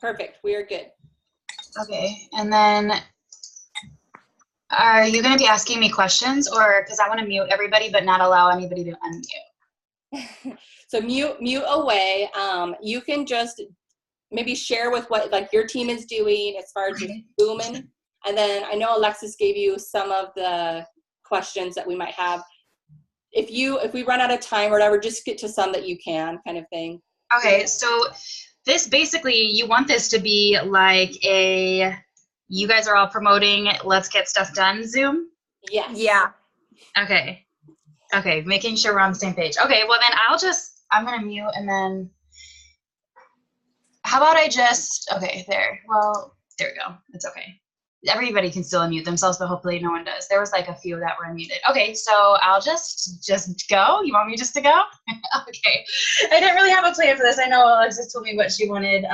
Perfect. We are good. Okay, and then are you going to be asking me questions, or because I want to mute everybody but not allow anybody to unmute? So mute away. You can just maybe share with what like your team is doing as far as just booming. And then I know Alexis gave you some of the questions that we might have. If we run out of time or whatever, just get to some that you can, kind of thing. Okay, so this basically, you want this to be like you guys are all promoting let's get stuff done Zoom? Yes. Yeah. Okay. Okay, making sure we're on the same page. Okay, well then I'm going to mute, and then how about okay, there. Well, there we go. It's okay. Everybody can still unmute themselves, but hopefully no one does. There was like a few that were unmuted. Okay, so I'll just go. You want me just to go? Okay. I didn't really have a plan for this. I know Alexis told me what she wanted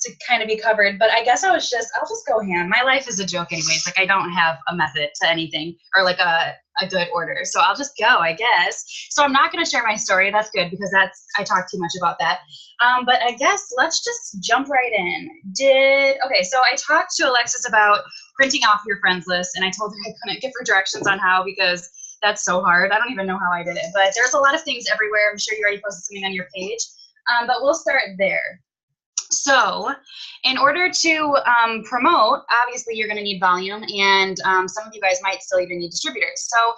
to kind of be covered, but I guess I'll just go ham. My life is a joke anyways. Like I don't have a method to anything or like a good order. So I'll just go, I guess. So I'm not going to share my story. That's good because I talk too much about that. But I guess let's just jump right in. Okay, so I talked to Alexis about printing off your friends list, and I told her I couldn't give her directions on how because that's so hard. I don't even know how I did it, but there's a lot of things everywhere. I'm sure you already posted something on your page, but we'll start there. So in order to promote, obviously you're going to need volume, and some of you guys might still even need distributors. So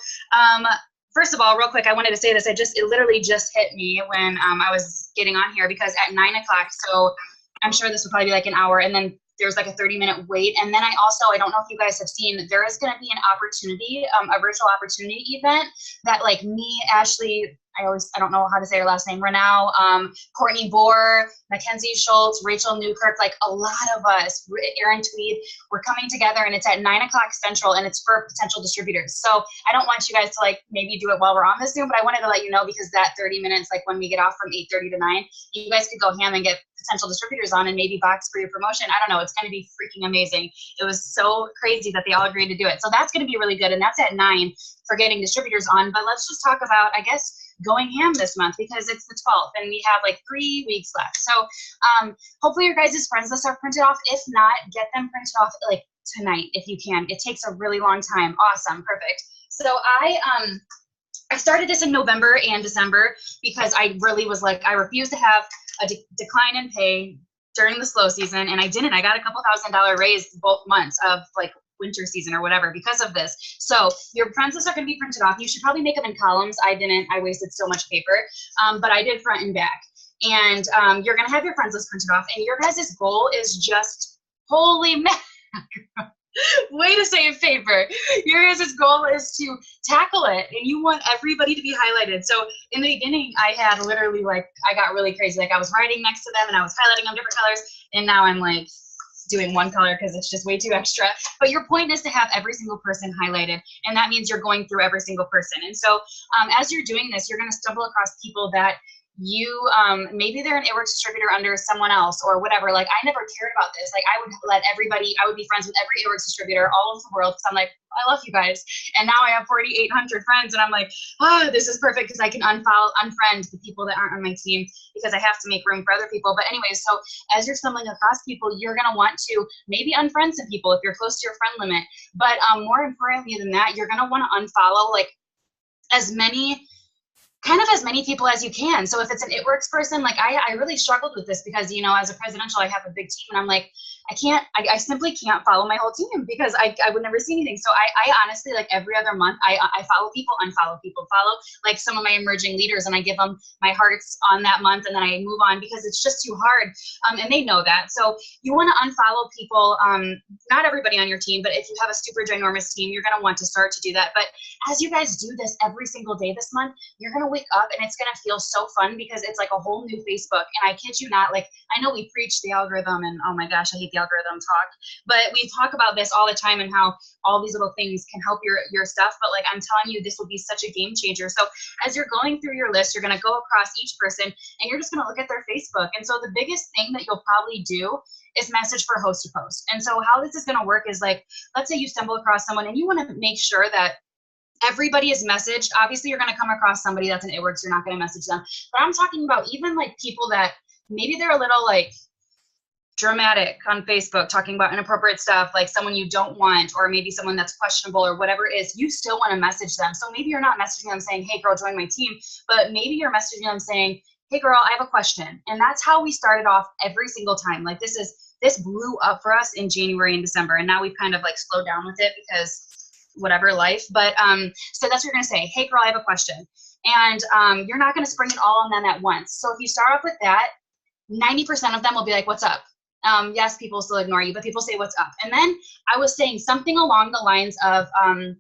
first of all, real quick, I wanted to say this. It literally just hit me when I was getting on here because at 9 o'clock, so I'm sure this will probably be like an hour, and then there's like a 30-minute wait. And then I don't know if you guys have seen, there is going to be an opportunity, a virtual opportunity event that like me, Ashley, I don't know how to say her last name, Renau, Courtney Bohr, Mackenzie Schultz, Rachel Newkirk, like a lot of us, Aaron Tweed, we're coming together, and it's at 9 o'clock Central, and it's for potential distributors. So I don't want you guys to like maybe do it while we're on this Zoom, but I wanted to let you know because that 30 minutes, like when we get off from 8:30 to 9, you guys could go ham and get potential distributors on and maybe box for your promotion. I don't know. It's going to be freaking amazing. It was so crazy that they all agreed to do it. So that's going to be really good. And that's at 9 for getting distributors on. But let's just talk about, I guess, going ham this month because it's the 12th and we have like 3 weeks left. So hopefully your guys' friends lists are printed off. If not, get them printed off like tonight if you can. It takes a really long time. Awesome. Perfect. So I started this in November and December because I really was like, I refused to have a decline in pay during the slow season, and I didn't. I got a couple $1,000 raise both months of like winter season or whatever because of this. So your friends lists are going to be printed off. You should probably make them in columns. I didn't. I wasted so much paper, but I did front and back. And you're going to have your friends list printed off, and your guys' goal is just, holy mackerel. Way to save paper. Your guys' goal is to tackle it, and you want everybody to be highlighted. So in the beginning, I had literally like, I got really crazy. Like I was writing next to them and I was highlighting them different colors, and now I'm like doing one color because it's just way too extra. But your point is to have every single person highlighted, and that means you're going through every single person. And so as you're doing this, you're going to stumble across people that you maybe they're an AWorks distributor under someone else or whatever. Like I never cared about this. Like I would be friends with every AWorks distributor all over the world because I'm like, I love you guys. And now I have 4,800 friends, and I'm like, oh, this is perfect because I can unfriend the people that aren't on my team because I have to make room for other people. But anyways, so as you're stumbling across people, you're gonna want to maybe unfriend some people if you're close to your friend limit. But more importantly than that, you're gonna want to unfollow like as many people as you can. So if it's an AWorks person, like I really struggled with this because, you know, as a presidential, I have a big team, and I'm like, I simply can't follow my whole team because I would never see anything. So I honestly, like every other month, I follow people, unfollow people, follow like some of my emerging leaders, and I give them my hearts on that month, and then I move on because it's just too hard. And they know that. So you want to unfollow people, not everybody on your team, but if you have a super ginormous team, you're going to want to start to do that. But as you guys do this every single day this month, you're going to wake up and it's going to feel so fun because it's like a whole new Facebook. And I kid you not, like I know we preach the algorithm, and oh my gosh, I hate the algorithm talk, but we talk about this all the time and how all these little things can help your stuff. But like I'm telling you, this will be such a game changer. So as you're going through your list, you're going to go across each person and you're just going to look at their Facebook. And so the biggest thing that you'll probably do is message for host to post. And so how this is going to work is like, let's say you stumble across someone and you want to make sure that everybody is messaged. Obviously you're going to come across somebody that's an AWorks, you're not going to message them. But I'm talking about even like people that maybe they're a little like, dramatic on Facebook talking about inappropriate stuff, like someone you don't want, or maybe someone that's questionable or whatever it is, you still want to message them. So maybe you're not messaging them saying, hey girl, join my team, but maybe you're messaging them saying, hey girl, I have a question. And that's how we started off every single time. Like this blew up for us in January and December. And now we've kind of like slowed down with it because whatever, life. But so that's what you're going to say. Hey girl, I have a question. And you're not going to spring it all on them at once. So if you start off with that, 90% of them will be like, what's up? Yes, people still ignore you, but people say, what's up? And then I was saying something along the lines of, I'm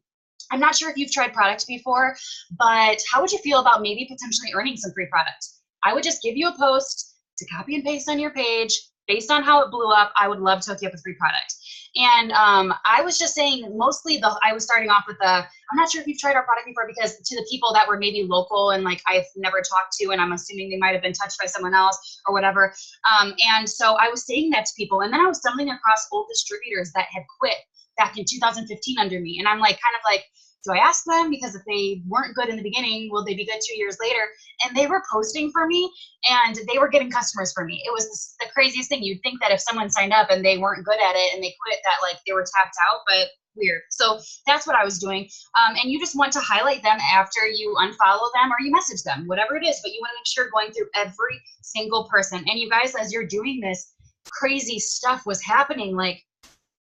not sure if you've tried product before, but how would you feel about maybe potentially earning some free product? I would just give you a post to copy and paste on your page. Based on how it blew up, I would love to hook you up with free product. And I was just saying, mostly I was starting off with I'm not sure if you've tried our product before, because to the people that were maybe local and like I've never talked to, and I'm assuming they might have been touched by someone else or whatever. And so I was saying that to people, and then I was stumbling across old distributors that had quit back in 2015 under me. And I'm like, kind of like, do I ask them? Because if they weren't good in the beginning, will they be good 2 years later? And they were posting for me, and they were getting customers for me. It was the craziest thing. You'd think that if someone signed up and they weren't good at it and they quit, that like they were tapped out, but weird. So that's what I was doing. And you just want to highlight them after you unfollow them or you message them, whatever it is. But you want to make sure you're going through every single person. And you guys, as you're doing this, crazy stuff was happening. Like,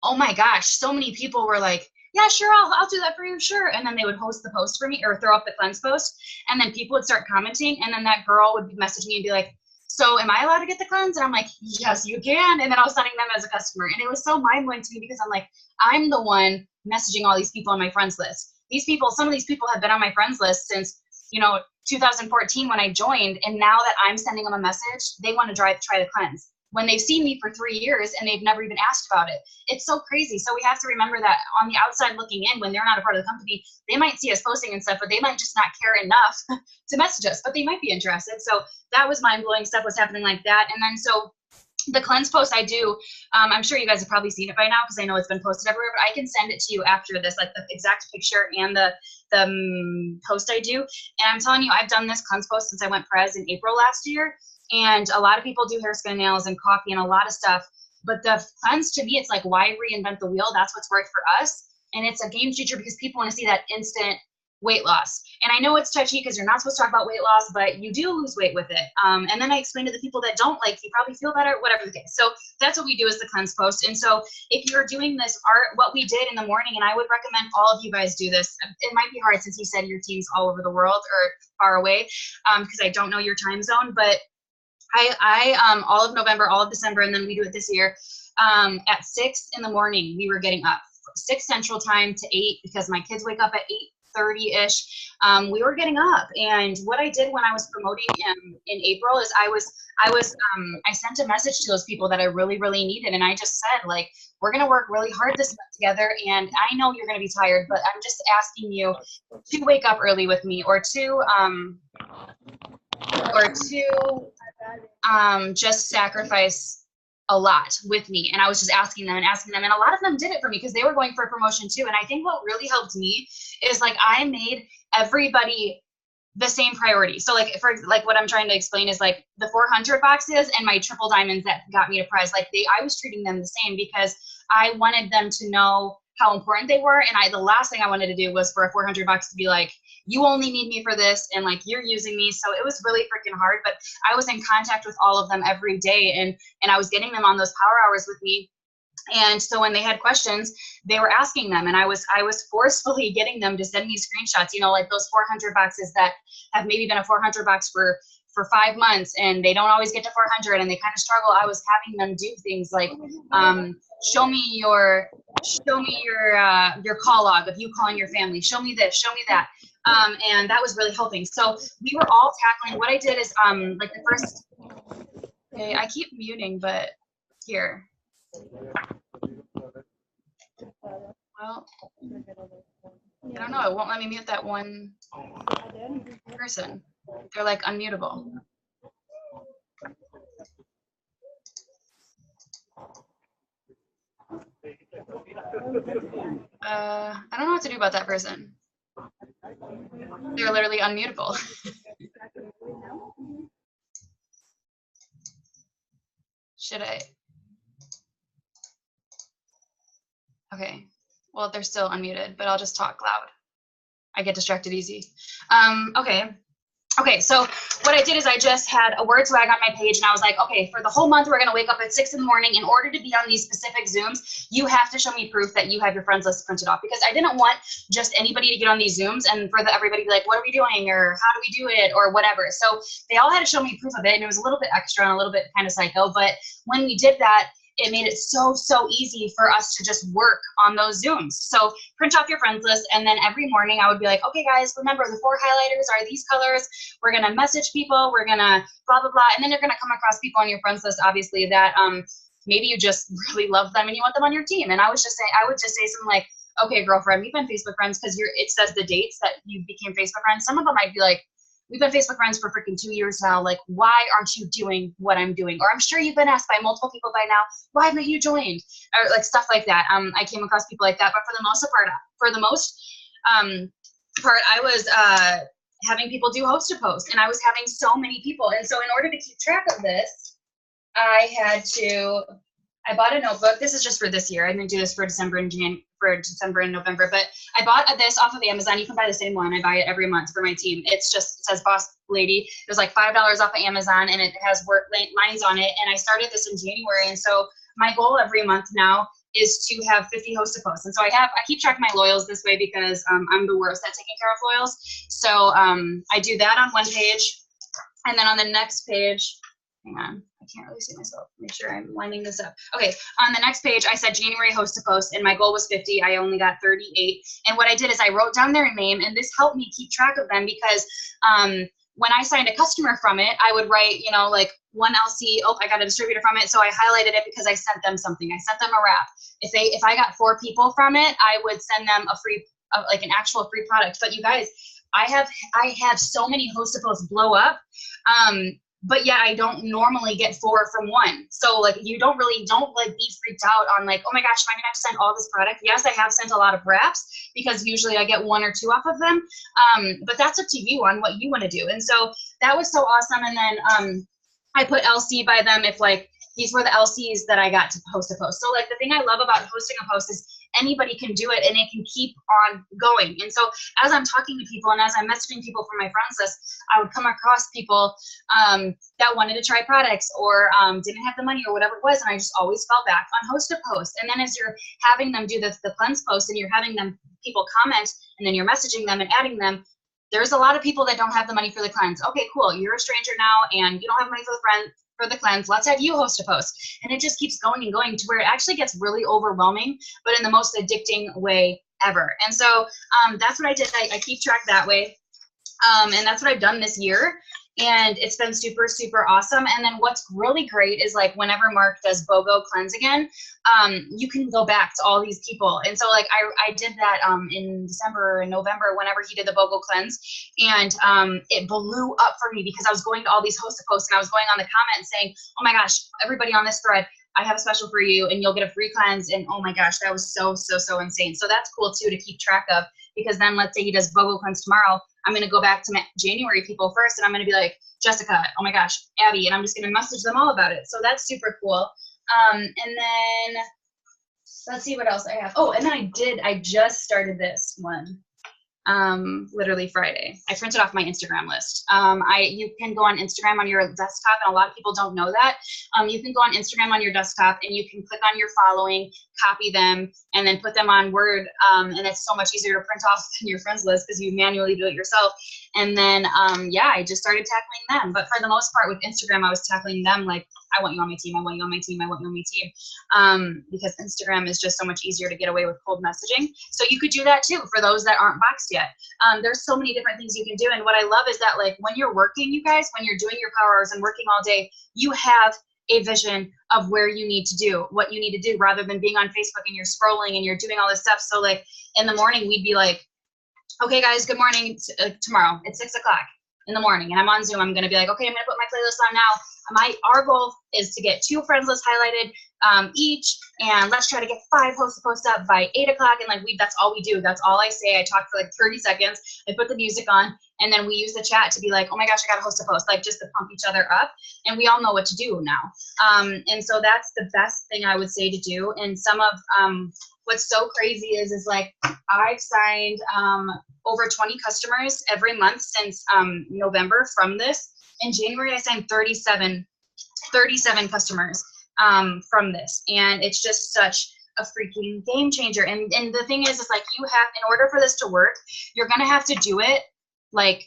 oh my gosh, so many people were like, yeah, sure, I'll do that for you, sure. And then they would host the post for me or throw up the cleanse post. And then people would start commenting. And then that girl would message me and be like, so am I allowed to get the cleanse? And I'm like, yes, you can. And then I was sending them as a customer. And it was so mind-blowing to me because I'm like, I'm the one messaging all these people on my friends list. These people, some of these people have been on my friends list since, 2014 when I joined. And now that I'm sending them a message, they want to try the cleanse when they've seen me for 3 years and they've never even asked about it. It's so crazy. So we have to remember that on the outside looking in, when they're not a part of the company, they might see us posting and stuff, but they might just not care enough to message us, but they might be interested. So that was mind-blowing stuff was happening like that. And then so the cleanse post I do, I'm sure you guys have probably seen it by now because I know it's been posted everywhere, but I can send it to you after this, like the exact picture and the post I do. And I'm telling you, I've done this cleanse post since I went prez in April last year. And a lot of people do hair, skin, nails, and coffee and a lot of stuff. But the cleanse, to me, it's like, why reinvent the wheel? That's what's worked for us. And it's a game changer because people want to see that instant weight loss. And I know it's touchy because you're not supposed to talk about weight loss, but you do lose weight with it. And then I explain to the people that don't, like, you probably feel better, whatever the case. So that's what we do as the cleanse post. And so if you're doing this art, what we did in the morning, and I would recommend all of you guys do this. It might be hard since you said your team's all over the world or far away, because I don't know your time zone, but I all of November, all of December, and then we do it this year, at 6 in the morning, we were getting up, 6 Central Time to 8, because my kids wake up at 8:30-ish. We were getting up, and what I did when I was promoting in April is I sent a message to those people that I really, really needed, and I just said, like, we're going to work really hard this month together, and I know you're going to be tired, but I'm just asking you to wake up early with me, or to just sacrifice a lot with me. And I was just asking them, and a lot of them did it for me because they were going for a promotion too. And I think what really helped me is, like, I made everybody the same priority. So like, for like, what I'm trying to explain is, like, the 400 boxes and my triple diamonds that got me to prize, like, I was treating them the same because I wanted them to know how important they were. And the last thing I wanted to do was for a 400 bucks to be like, you only need me for this, and like, you're using me. So it was really freaking hard, but I was in contact with all of them every day, and I was getting them on those power hours with me. And so when they had questions, they were asking them, and I was forcefully getting them to send me screenshots, like those 400 boxes that have maybe been a 400 box for 5 months, and they don't always get to 400 and they kind of struggle. I was having them do things like, show me your call log of you calling your family, show me this, show me that. And that was really helping. So we were all tackling. What I did is, like, the first, okay, I keep muting, but here. Well, I don't know. It won't let me mute that one person. They're like unmutable. I don't know what to do about that person. They're literally unmutable. Should I? Okay. Well, they're still unmuted, but I'll just talk loud. I get distracted easy. Okay. Okay, so what I did is I just had a word swag on my page, and I was like, okay, for the whole month, we're going to wake up at 6 in the morning. In order to be on these specific Zooms, you have to show me proof that you have your friends list printed off, because I didn't want just anybody to get on these Zooms and for everybody to be like, what are we doing, or how do we do it, or whatever. So they all had to show me proof of it, and it was a little bit extra and a little bit kind of psycho, but when we did that, it made it so easy for us to just work on those Zooms. So print off your friends list, and then every morning I would be like, okay guys, remember the 4 highlighters are these colors. We're gonna message people, we're gonna blah, blah, blah. And then you're gonna come across people on your friends list, obviously, that maybe you just really love them and you want them on your team. And I would just say something like, okay, girlfriend, we've been Facebook friends, because it says the dates that you became Facebook friends. Some of them might be like, we've been Facebook friends for freaking 2 years now. Like, why aren't you doing what I'm doing? Or I'm sure you've been asked by multiple people by now, why haven't you joined? Or like stuff like that. I came across people like that, but for the most part, I was having people do host to post, and I was having so many people. And so in order to keep track of this, I bought a notebook. This is just for this year. I didn't do this for December and November, but I bought this off of Amazon. You can buy the same one. I buy it every month for my team. It says Boss Lady. It was like $5 off of Amazon, and it has work lines on it. And I started this in January. And so my goal every month now is to have 50 host to posts. And so I keep track of my loyals this way, because I'm the worst at taking care of loyals. So I do that on one page. And then on the next page, hang on, I can't really see myself. Make sure I'm lining this up. Okay, on the next page, I said January host to post, and my goal was 50. I only got 38. And what I did is I wrote down their name, and this helped me keep track of them, because when I signed a customer from it, I would write, like one LC, I got a distributor from it, so I highlighted it because I sent them something. I sent them a wrap. If I got 4 people from it, I would send them a free, like an actual free product. But you guys, I have so many host to posts blow up. But yeah, I don't normally get 4 from one. So like, don't be freaked out on like, oh my gosh, am I gonna have to send all this product? Yes, I have sent a lot of wraps, because usually I get 1 or 2 off of them. But that's up to you on what you want to do. And so that was so awesome. And then I put LC by them if like, these were the LCs that I got to post a post. So like, the thing I love about hosting a post is anybody can do it, and it can keep on going. And so as I'm talking to people and as I'm messaging people from my friends list, I would come across people that wanted to try products, or didn't have the money, or whatever it was, and I just always fell back on host to post. And then as you're having them do the cleanse post, and you're having people comment, and then you're messaging them and adding them, there's a lot of people that don't have the money for the cleanse. Okay, cool, you're a stranger now and you don't have money for the cleanse, let's have you host a post. And it just keeps going and going to where it actually gets really overwhelming, but in the most addicting way ever. And so that's what I did. I keep track that way. And that's what I've done this year. And it's been super, super awesome. And then what's really great is like whenever Mark does BOGO cleanse again, you can go back to all these people. And so like I did that in December and November whenever he did the BOGO cleanse. And it blew up for me, because I was going to all these host to posts, and I was going on the comments saying, oh my gosh, everybody on this thread, I have a special for you and you'll get a free cleanse. And oh my gosh, that was so insane. So that's cool too to keep track of, because then let's say he does BOGO cleanse tomorrow, I'm going to go back to January people first, and I'm going to be like, Jessica, oh my gosh, Abby, and I'm just going to message them all about it. So that's super cool. And then let's see what else I have. Oh, and then I just started this one. Literally Friday. I printed off my Instagram list. You can go on Instagram on your desktop, and a lot of people don't know that. You can go on Instagram on your desktop, and you can click on your following, copy them, and then put them on Word. And it's so much easier to print off than your friends list, because you manually do it yourself. And then, yeah, I just started tackling them. But for the most part with Instagram, I was tackling them like, I want you on my team, I want you on my team, I want you on my team. Because Instagram is just so much easier to get away with cold messaging. So you could do that too for those that aren't boxed yet. There's so many different things you can do. And what I love is that like when you're working, you guys, when you're doing your power hours and working all day, you have a vision of where you need to do, what you need to do, rather than being on Facebook and you're scrolling and you're doing all this stuff. So like in the morning, we'd be like, okay guys, good morning. Tomorrow it's 6 o'clock in the morning and I'm on Zoom. I'm going to be like, okay, I'm going to put my playlist on now. Our goal is to get 2 friends lists highlighted each, and let's try to get 5 hosts to post up by 8 o'clock. And like that's all we do. That's all I say. I talk for like 30 seconds. I put the music on, and then we use the chat to be like, oh my gosh, I got a host to post, like just to pump each other up. And we all know what to do now. And so that's the best thing I would say to do. And some of what's so crazy is like I've signed over 20 customers every month since November from this. In January, I signed 37 customers from this. And it's just such a freaking game changer. And the thing is like you have, in order for this to work, you're going to have to do it like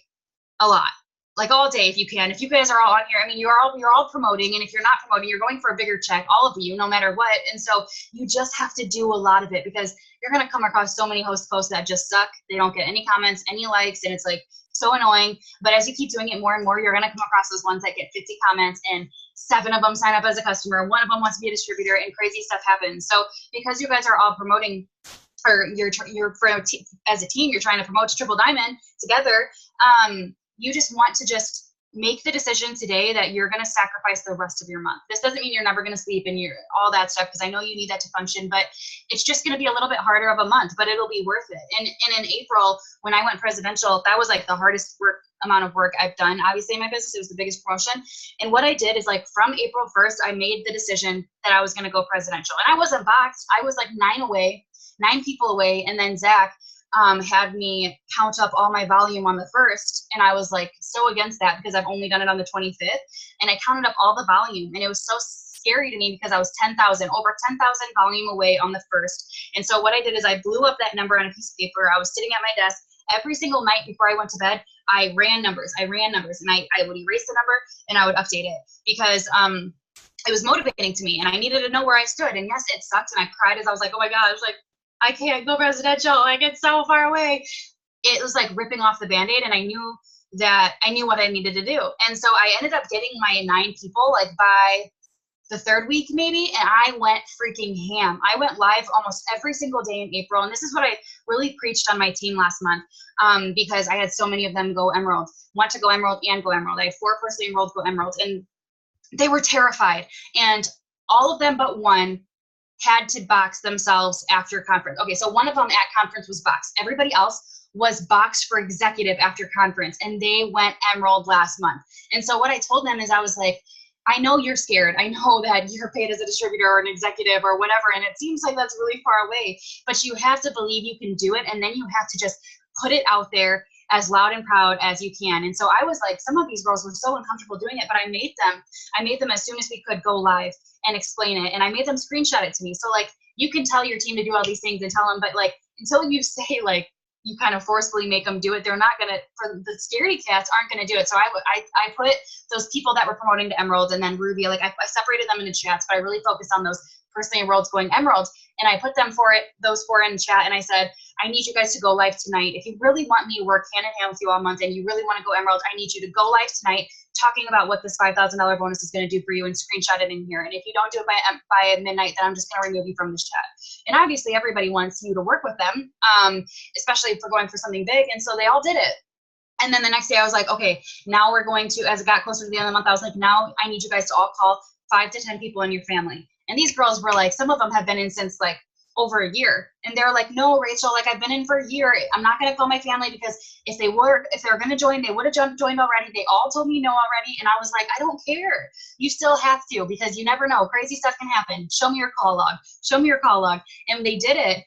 a lot, like all day if you can. If you guys are all on here, I mean, you're all promoting, and if you're not promoting, you're going for a bigger check, all of you, no matter what. And so you just have to do a lot of it, because you're going to come across so many host posts that just suck. They don't get any comments, any likes, and it's like so annoying. But as you keep doing it more and more, you're going to come across those ones that get 50 comments and 7 of them sign up as a customer, 1 of them wants to be a distributor, and crazy stuff happens. So because you guys are all promoting, or as a team, you're trying to promote to Triple Diamond together, you just want to just make the decision today that you're going to sacrifice the rest of your month. This doesn't mean you're never going to sleep and you're all that stuff, because I know you need that to function, but it's just going to be a little bit harder of a month, but it'll be worth it. And in April, when I went presidential, that was like the hardest amount of work I've done. Obviously in my business, it was the biggest promotion. And what I did is like from April 1st, I made the decision that I was going to go presidential. And I wasn't boxed. I was like 9 people away. And then Zach had me count up all my volume on the 1st. And I was like so against that, because I've only done it on the 25th. And I counted up all the volume, and it was so scary to me, because I was over 10,000 volume away on the 1st. And so what I did is I blew up that number on a piece of paper. I was sitting at my desk every single night before I went to bed. I ran numbers, and I would erase the number and I would update it, because it was motivating to me, and I needed to know where I stood. And yes, it sucked, and I cried as I was like, oh my God, I was like, I can't go presidential. Like, it's so far away. It was like ripping off the Band-Aid, and I knew what I needed to do. And so I ended up getting my 9 people like by the 3rd week maybe, and I went freaking ham. I went live almost every single day in April, and this is what I really preached on my team last month, because I had so many of them go Emerald, want to go Emerald and go Emerald. I had 4 personally enrolled go Emerald, and they were terrified. And all of them but one had to box themselves after conference. Okay, so one of them at conference was boxed. Everybody else was boxed for executive after conference, and they went Emerald last month. And so what I told them is, I was like, I know you're scared. I know that you're paid as a distributor or an executive or whatever, and it seems like that's really far away, but you have to believe you can do it, and then you have to just put it out there as loud and proud as you can. And so I was like, some of these girls were so uncomfortable doing it, but I made them as soon as we could go live and explain it, and I made them screenshot it to me. So like, you can tell your team to do all these things and tell them, but like, until you say like, you kind of forcefully make them do it, they're not gonna, for the scaredy cats aren't gonna do it. So I put those people that were promoting to Emerald, and then Ruby, like I separated them into chats, but I really focused on those personally enrolled going Emerald, and I put them those 4 in chat, and I said, I need you guys to go live tonight. If you really want me to work hand in hand with you all month, and you really want to go Emerald, I need you to go live tonight talking about what this $5,000 bonus is going to do for you, and screenshot it in here. And if you don't do it by midnight, then I'm just going to remove you from this chat. And obviously everybody wants you to work with them, especially if we're going for something big. And so they all did it. And then the next day I was like, okay, now we're going to, as it got closer to the end of the month, I was like, now I need you guys to all call 5 to 10 people in your family. And these girls were like, some of them have been in since like over a year. And they're like, no, Rachel, like I've been in for a year. I'm not going to call my family, because if they were going to join, they would have joined already. They all told me no already. And I was like, I don't care. You still have to, because you never know. Crazy stuff can happen. Show me your call log. Show me your call log. And they did it.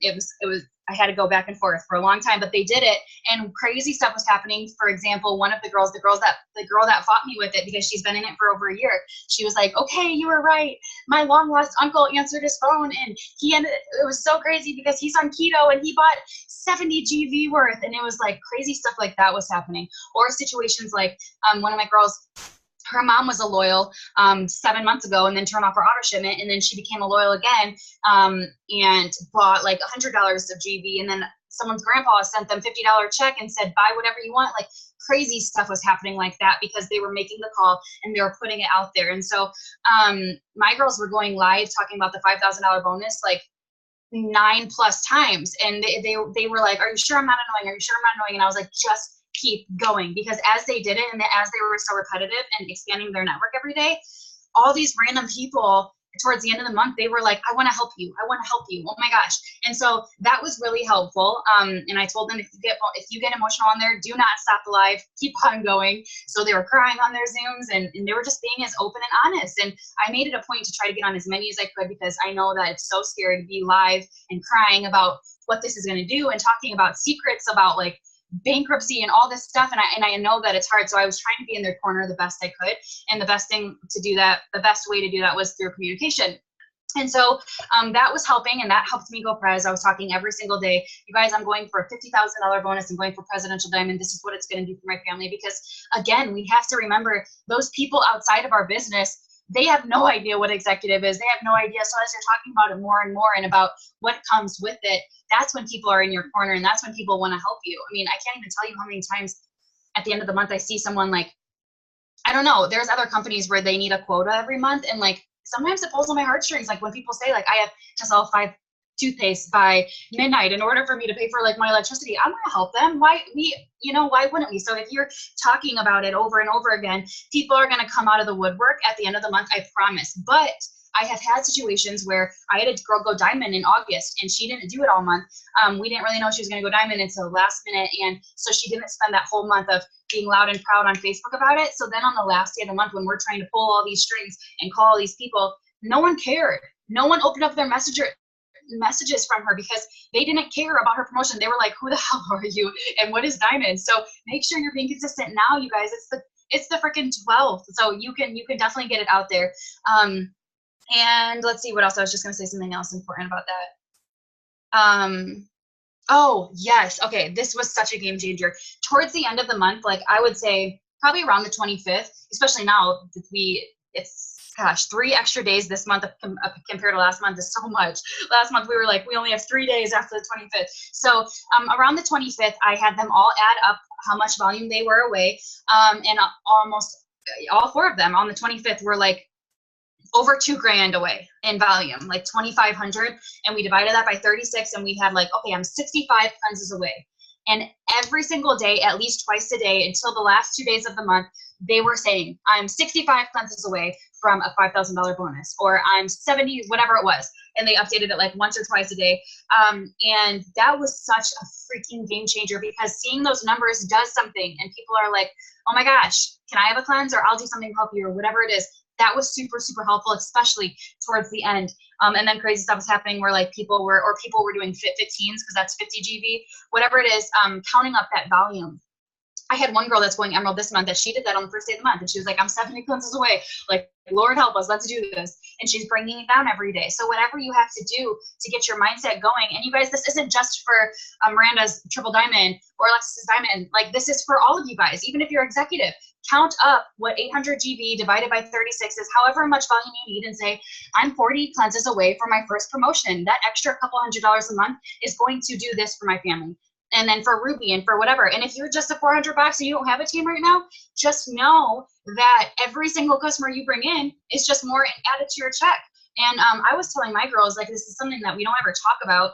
It was, I had to go back and forth for a long time, but they did it, and crazy stuff was happening. For example, one of the girl that fought me with it, because she's been in it for over a year, she was like, okay, you were right. My long lost uncle answered his phone, and it was so crazy because he's on keto and he bought 70 GV worth. And it was like crazy stuff like that was happening. Or situations like one of my girls, her mom was a loyal 7 months ago, and then turned off her auto shipment, and then she became a loyal again, and bought like $100 of GV, and then someone's grandpa sent them $50 check and said, buy whatever you want. Like crazy stuff was happening like that, because they were making the call and they were putting it out there. And so my girls were going live talking about the $5,000 bonus like 9+ times, and they were like, are you sure I'm not annoying? Are you sure I'm not annoying? And I was like, just keep going, because as they did it, and as they were so repetitive and expanding their network every day, all these random people towards the end of the month, they were like, I want to help you. I want to help you. Oh my gosh. And so that was really helpful. And I told them, if you get emotional on there, do not stop the live, keep on going. So they were crying on their Zooms, and they were just being as open and honest. And I made it a point to try to get on as many as I could, because I know that it's so scary to be live and crying about what this is going to do and talking about secrets about like bankruptcy and all this stuff. And I know that it's hard. So I was trying to be in their corner the best I could. And the best way to do that was through communication. And so that was helping, and that helped me go Prez. I was talking every single day, you guys, I'm going for a $50,000 bonus. I'm going for Presidential Diamond. This is what it's going to do for my family. Because again, we have to remember, those people outside of our business, they have no idea what executive is. They have no idea. So as you're talking about it more and more and about what comes with it, that's when people are in your corner, and that's when people want to help you. I mean, I can't even tell you how many times at the end of the month I see someone like, I don't know, there's other companies where they need a quota every month, and like sometimes it pulls on my heartstrings. Like when people say like, I have to sell 5 toothpaste by midnight in order for me to pay for like my electricity, I'm gonna help them. Why wouldn't we? So if you're talking about it over and over again, people are gonna come out of the woodwork at the end of the month, I promise. But I have had situations where I had a girl go diamond in August, and she didn't do it all month. We didn't really know she was going to go diamond until the last minute, and so she didn't spend that whole month of being loud and proud on Facebook about it. So then on the last day of the month, when we're trying to pull all these strings and call all these people, no one cared. No one opened up their messages from her, because they didn't care about her promotion. They were like, who the hell are you, and what is diamond? So make sure you're being consistent now, you guys. It's the freaking 12th, so you can definitely get it out there. And let's see what else. I was just going to say something else important about that. Oh, yes. Okay. This was such a game changer. Towards the end of the month, like I would say probably around the 25th, especially now that it's 3 extra days this month compared to last month is so much. Last month we were like, we only have 3 days after the 25th. So around the 25th, I had them all add up how much volume they were away. And almost all 4 of them on the 25th were like over $2,000 away in volume, like 2,500. And we divided that by 36, and we had like, okay, I'm 65 cleanses away. And every single day, at least twice a day, until the last 2 days of the month, they were saying, I'm 65 cleanses away from a $5,000 bonus, or I'm 70, whatever it was. And they updated it like once or twice a day. And that was such a freaking game changer, because seeing those numbers does something, and people are like, oh my gosh, can I have a cleanse, or I'll do something to help you, or whatever it is. That was super, super helpful, especially towards the end. And then crazy stuff was happening where like people were doing Fit 15s, because that's 50 GV, whatever it is, counting up that volume. I had one girl that's going Emerald this month that she did that on the first day of the month, and she was like, I'm 70 cleanses away. Like, Lord help us, let's do this. And she's bringing it down every day. So whatever you have to do to get your mindset going, and you guys, this isn't just for Miranda's Triple Diamond or Alexis's Diamond. Like, this is for all of you guys, even if you're executive. Count up what 800 GV divided by 36 is, however much volume you need, and say, I'm 40 cleanses away from my first promotion. That extra couple $100 a month is going to do this for my family. And then for Ruby and for whatever. And if you're just a $400 and you don't have a team right now, just know that every single customer you bring in is just more added to your check. And I was telling my girls, like, this is something that we don't ever talk about.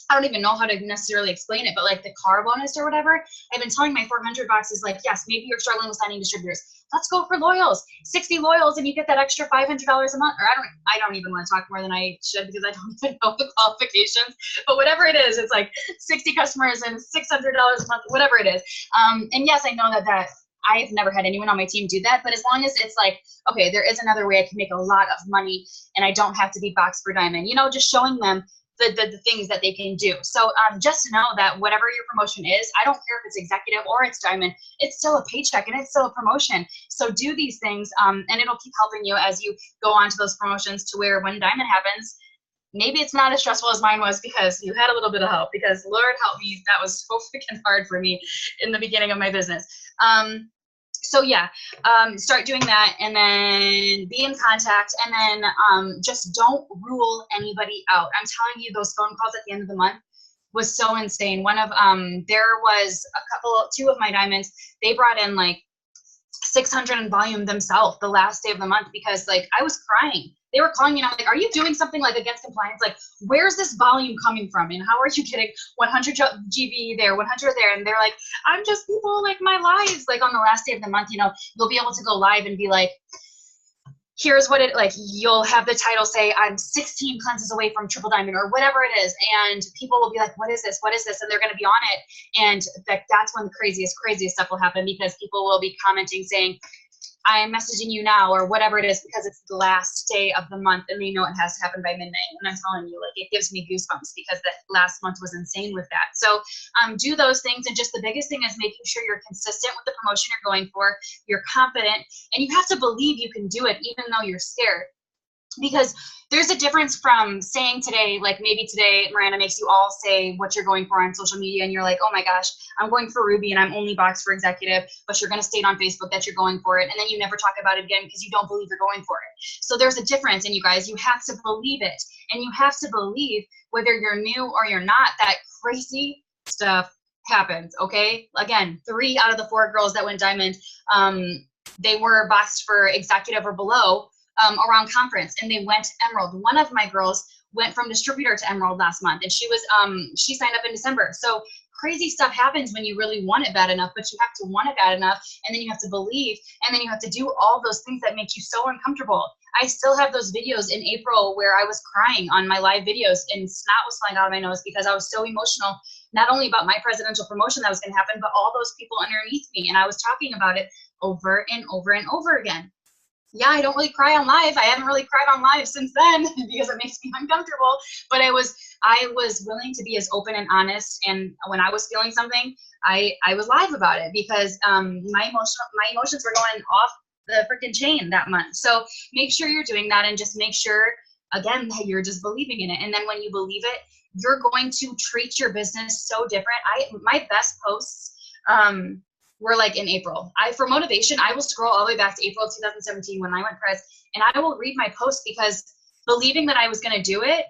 I don't even know how to necessarily explain it, but like the car bonus or whatever, I've been telling my $400 is like, yes, maybe you're struggling with signing distributors. Let's go for loyals, 60 loyals, and you get that extra $500 a month. Or I don't even want to talk more than I should, because I don't even know the qualifications, but whatever it is, it's like 60 customers and $600 a month, whatever it is. And yes, I know that I've never had anyone on my team do that, but as long as it's like, okay, there is another way I can make a lot of money and I don't have to be boxed for diamond, just showing them the things that they can do. So just know that whatever your promotion is, I don't care if it's executive or it's diamond, it's still a paycheck and it's still a promotion. So do these things, and it'll keep helping you as you go on to those promotions, to where when diamond happens, maybe it's not as stressful as mine was, because you had a little bit of help, because Lord help me, that was so freaking hard for me in the beginning of my business. So yeah, start doing that, and then be in contact, and then just don't rule anybody out. I'm telling you, those phone calls at the end of the month was so insane. One of there was two of my diamonds, they brought in like 600 in volume themselves the last day of the month, because like I was crying. They were calling me and I'm like, are you doing something like against compliance? Like, where's this volume coming from? And how are you getting 100 GV there, 100 there? And they're like, I'm just, people like my lives. Like on the last day of the month, you'll be able to go live and be like, here's what it, like, you'll have the title say, I'm 16 cleanses away from triple diamond or whatever it is. And people will be like, what is this? What is this? And they're going to be on it. And that's when the craziest stuff will happen, because people will be commenting saying, I am messaging you now, or whatever it is, because it's the last day of the month and they know it has to happen by midnight. And I'm telling you, like, it gives me goosebumps, because that last month was insane with that. So do those things. And just the biggest thing is making sure you're consistent with the promotion you're going for, you're confident, and you have to believe you can do it even though you're scared. Because there's a difference from saying today, like maybe today Miranda makes you all say what you're going for on social media, and you're like, oh my gosh, I'm going for Ruby and I'm only boxed for executive, but you're going to state on Facebook that you're going for it, and then you never talk about it again because you don't believe you're going for it. So there's a difference, and you guys, you have to believe it, and you have to believe, whether you're new or you're not, that crazy stuff happens. Okay, again, 3 out of the 4 girls that went diamond, they were boxed for executive or below around conference, and they went emerald. One of my girls went from distributor to emerald last month, and she was she signed up in December. So crazy stuff happens when you really want it bad enough, but you have to want it bad enough, and then you have to believe, and then you have to do all those things that make you so uncomfortable. I still have those videos in April where I was crying on my live videos and snot was flying out of my nose because I was so emotional, not only about my presidential promotion that was going to happen, but all those people underneath me. And I was talking about it over and over and over again. Yeah, I don't really cry on live. I haven't really cried on live since then because it makes me uncomfortable. But I was willing to be as open and honest. And when I was feeling something, I was live about it, because my emotions were going off the freaking chain that month. So make sure you're doing that, and just make sure, again, that you're just believing in it. And then when you believe it, you're going to treat your business so different. My best posts were like in April. For motivation, I will scroll all the way back to April 2017 when I went press, and I will read my posts, because believing that I was going to do it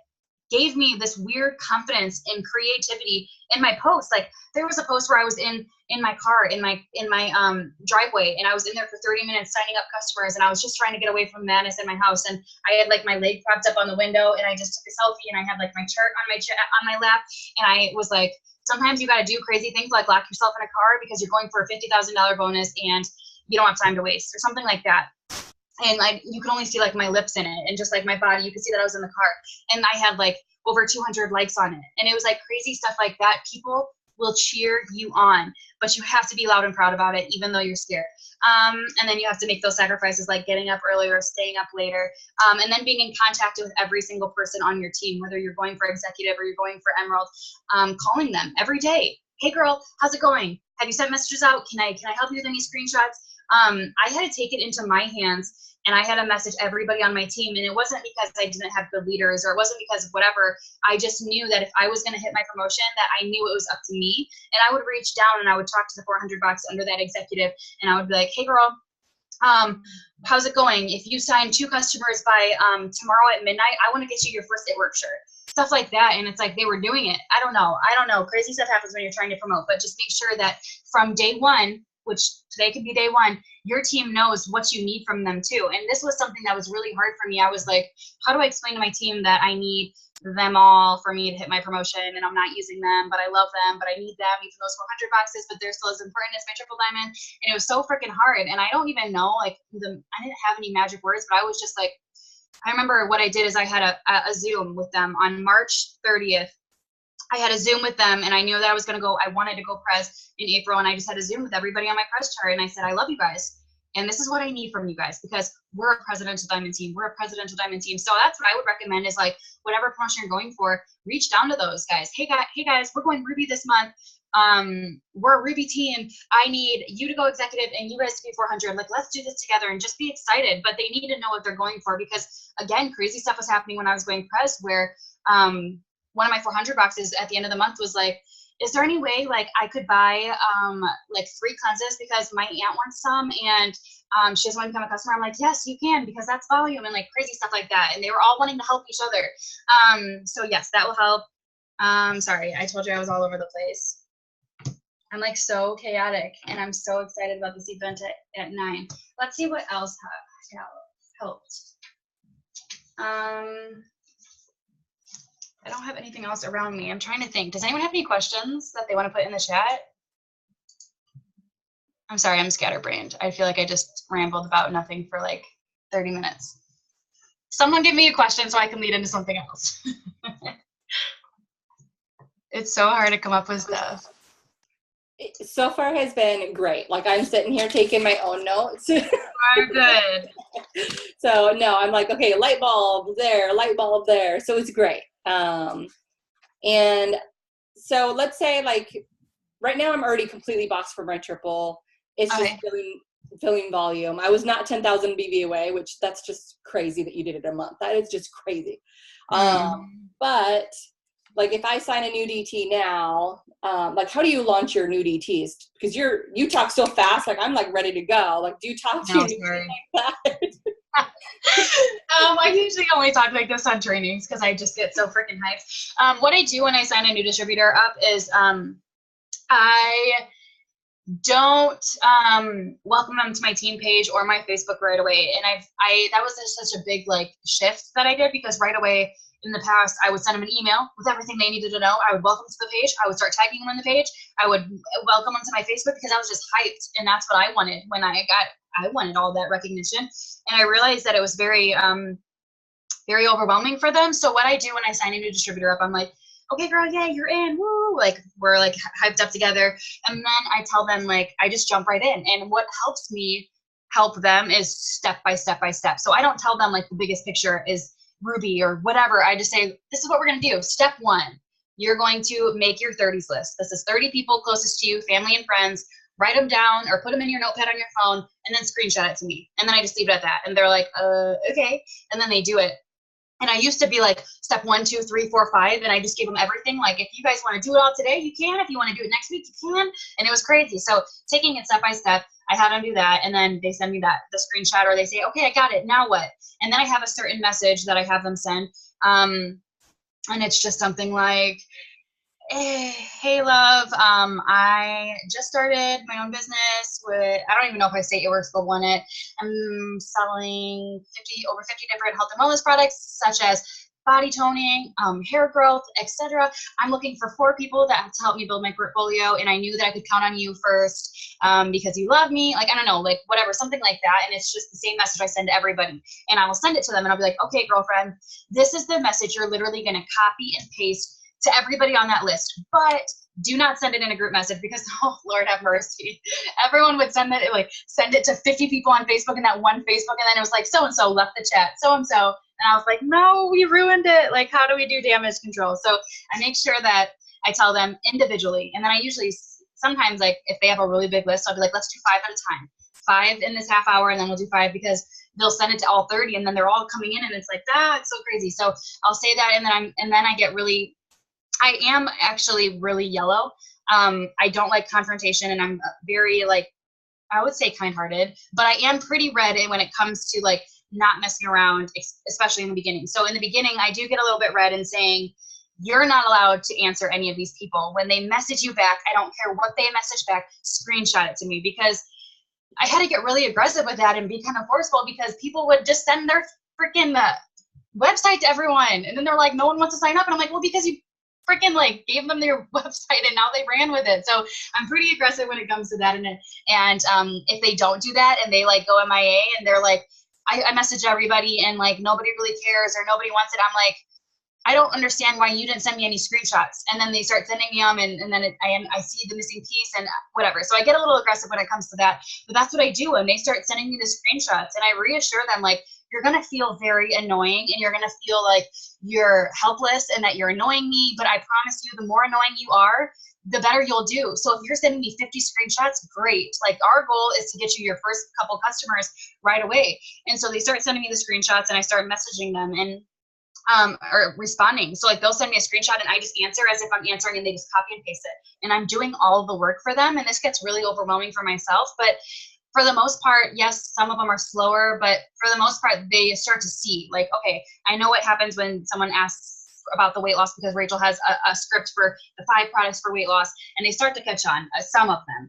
gave me this weird confidence and creativity in my posts. Like, there was a post where I was in my car, in my driveway, and I was in there for 30 minutes signing up customers, and I was just trying to get away from madness in my house, and I had like my leg propped up on the window, and I just took a selfie, and I had like my chart on my lap, and I was like, sometimes you got to do crazy things like lock yourself in a car because you're going for a $50,000 bonus and you don't have time to waste, or something like that. And you could only see like my lips in it, and just like my body, you could see that I was in the car, and I had like over 200 likes on it. And it was like crazy stuff like that. People will cheer you on, but you have to be loud and proud about it, even though you're scared. And then you have to make those sacrifices, like getting up earlier, staying up later, and then being in contact with every single person on your team, whether you're going for executive or you're going for emerald, calling them every day. Hey girl, how's it going? Have you sent messages out? Can I help you with any screenshots? I had to take it into my hands, and I had to message everybody on my team. And it wasn't because I didn't have good leaders, or it wasn't because of whatever. I just knew that if I was going to hit my promotion, that I knew it was up to me. And I would reach down and I would talk to the 400 bucks under that executive, and I would be like, hey girl, how's it going? If you sign 2 customers by tomorrow at midnight, I want to get you your first It Works shirt. Stuff like that. And it's like they were doing it. I don't know. Crazy stuff happens when you're trying to promote, but just make sure that from day one, which today could be day one, your team knows what you need from them too. And this was something that was really hard for me. I was like, how do I explain to my team that I need them all for me to hit my promotion, and I'm not using them, but I love them, but I need them, even those 400 boxes, but they're still as important as my triple diamond. And it was so freaking hard. And I don't even know, like, I didn't have any magic words, but I was just like, I remember what I did is I had a Zoom with them on March 30th. I had a Zoom with them, and I knew that I was going to go, I wanted to go press in April, and I just had a Zoom with everybody on my press chart, and I said, I love you guys, and this is what I need from you guys, because we're a presidential diamond team. We're a presidential diamond team. So that's what I would recommend, is like, whatever promotion you're going for, reach down to those guys. Hey guys, we're going Ruby this month. We're a Ruby team. I need you to go executive and you guys to be 400. Like, let's do this together, and just be excited. But they need to know what they're going for, because again, crazy stuff was happening when I was going press, where one of my 400 boxes at the end of the month was like, is there any way like I could buy like 3 cleanses because my aunt wants some, and she doesn't want to become a customer? I'm like, yes, you can, because that's volume, and like crazy stuff like that. And they were all wanting to help each other. So yes, that will help. Sorry, I told you I was all over the place. I'm like so chaotic, and I'm so excited about this event at 9. Let's see what else helped. I don't have anything else around me. I'm trying to think. Does anyone have any questions that they want to put in the chat? I'm sorry, I'm scatterbrained. I feel like I just rambled about nothing for like 30 minutes. Someone give me a question so I can lead into something else. It's so hard to come up with stuff. So far has been great. Like I'm sitting here taking my own notes. Are good. So no, I'm like, okay, light bulb there, light bulb there. So it's great. And so let's say like right now I'm already completely boxed for my triple. It's just filling volume. I was not 10,000 BV away, which that's just crazy that you did it a month. That is just crazy. But like if I sign a new DT now, like how do you launch your new DTs? Because you talk so fast, like I'm like ready to go. Like do you talk to your new DTs like that? I usually only talk like this on trainings because I just get so freaking hyped. What I do when I sign a new distributor up is I don't welcome them to my team page or my Facebook right away. And that was such a big like shift that I did, because right away in the past I would send them an email with everything they needed to know. I would welcome them to the page. I would start tagging them on the page. I would welcome them to my Facebook because I was just hyped, and that's what I wanted when I wanted all that recognition. And I realized that it was very very overwhelming for them. So what I do when I sign a new distributor up, I'm like, okay, girl, yeah, you're in, woo! Like we're like hyped up together, and then I tell them like I just jump right in. And what helps me help them is step by step by step. So I don't tell them like the biggest picture is Ruby or whatever. I just say, this is what we're gonna do. Step 1, you're going to make your 30s list. This is 30 people closest to you, family and friends. Write them down or put them in your notepad on your phone, and then screenshot it to me. And then I just leave it at that. And they're like, okay. And then they do it. And I used to be like step 1, 2, 3, 4, 5. And I just gave them everything. Like, if you guys want to do it all today, you can. If you want to do it next week, you can. And it was crazy. So taking it step by step, I had them do that. And then they send me the screenshot, or they say, okay, I got it. Now what? And then I have a certain message that I have them send. And it's just something like, hey love, I just started my own business with, I don't even know if I say it or still want it. I'm selling over 50 different health and wellness products, such as body toning, hair growth, etc. I'm looking for 4 people that have to help me build my portfolio, and I knew that I could count on you first because you love me. Like, I don't know, like whatever, something like that. And it's just the same message I send to everybody. And I will send it to them, and I'll be like, okay, girlfriend, this is the message you're literally going to copy and paste to everybody on that list, but do not send it in a group message, because oh Lord have mercy, everyone would send it to 50 people on Facebook, and that one Facebook, and then it was like so-and-so left the chat, so-and-so, and I was like, no, we ruined it. Like, how do we do damage control? So I make sure that I tell them individually, and then I usually sometimes, like if they have a really big list, I'll be like, let's do 5 at a time, 5 in this half hour, and then we'll do 5, because they'll send it to all 30, and then they're all coming in, and it's like, it's so crazy. So I'll say that, and then I get really, I am actually really yellow. I don't like confrontation, and I'm very, like, I would say kind-hearted, but I am pretty red when it comes to like not messing around, especially in the beginning. So in the beginning, I do get a little bit red and saying, you're not allowed to answer any of these people. When they message you back, I don't care what they message back, screenshot it to me, because I had to get really aggressive with that and be kind of forceful, because people would just send their freaking website to everyone. And then they're like, no one wants to sign up. And I'm like, well, because you freaking like gave them their website and now they ran with it. So I'm pretty aggressive when it comes to that. And if they don't do that and they like go MIA and they're like, I message everybody and like nobody really cares or nobody wants it, I'm like, I don't understand why you didn't send me any screenshots. And then they start sending me them, and then I see the missing piece and whatever. So I get a little aggressive when it comes to that. But that's what I do when they start sending me the screenshots, and I reassure them, like, you're going to feel very annoying, and you're going to feel like you're helpless and that you're annoying me. But I promise you, the more annoying you are, the better you'll do. So if you're sending me 50 screenshots, great. Like, our goal is to get you your first couple customers right away. And so they start sending me the screenshots, and I start messaging them and or responding. So like they'll send me a screenshot and I just answer as if I'm answering, and they just copy and paste it. And I'm doing all of the work for them. And this gets really overwhelming for myself. But for the most part, yes, some of them are slower, but for the most part, they start to see like, okay, I know what happens when someone asks about the weight loss, because Rachel has a script for the 5 products for weight loss, and they start to catch on, some of them.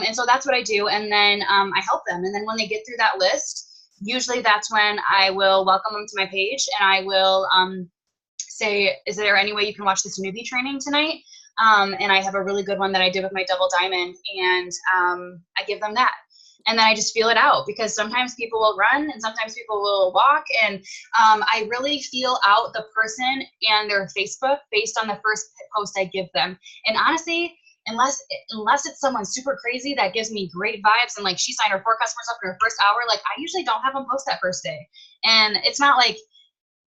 And so that's what I do. And then I help them. And then when they get through that list, usually that's when I will welcome them to my page, and I will say, is there any way you can watch this newbie training tonight? And I have a really good one that I did with my double diamond, and I give them that. And then I just feel it out, because sometimes people will run and sometimes people will walk. And I really feel out the person and their Facebook based on the first post I give them. And honestly, unless it's someone super crazy that gives me great vibes and like she signed her 4 customers up in her first hour, like I usually don't have them post that first day. And it's not like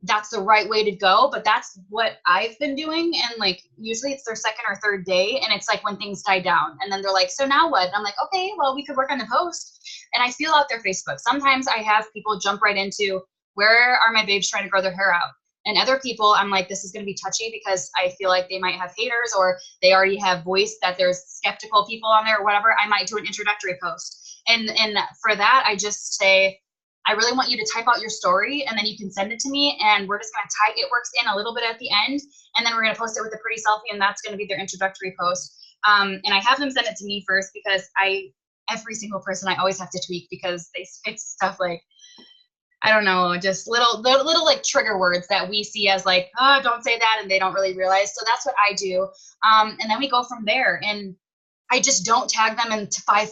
that's the right way to go, but that's what I've been doing. And like usually it's their second or third day, and it's like when things die down, and then they're like, so now what? And I'm like, okay, well, we could work on the post. And I feel out their Facebook. Sometimes I have people jump right into, where are my babes trying to grow their hair out? And other people, I'm like, this is going to be touchy because I feel like they might have haters, or they already have voiced that there's skeptical people on there or whatever. I might do an introductory post. And for that, I just say, I really want you to type out your story, and then you can send it to me, and we're just going to tie It Works in a little bit at the end, and then we're going to post it with a pretty selfie, and that's going to be their introductory post. And I have them send it to me first, because every single person I always have to tweak, because they speak stuff like, I don't know, just little like trigger words that we see as like, oh, don't say that, and they don't really realize. So that's what I do. And then we go from there. And I just don't tag them into five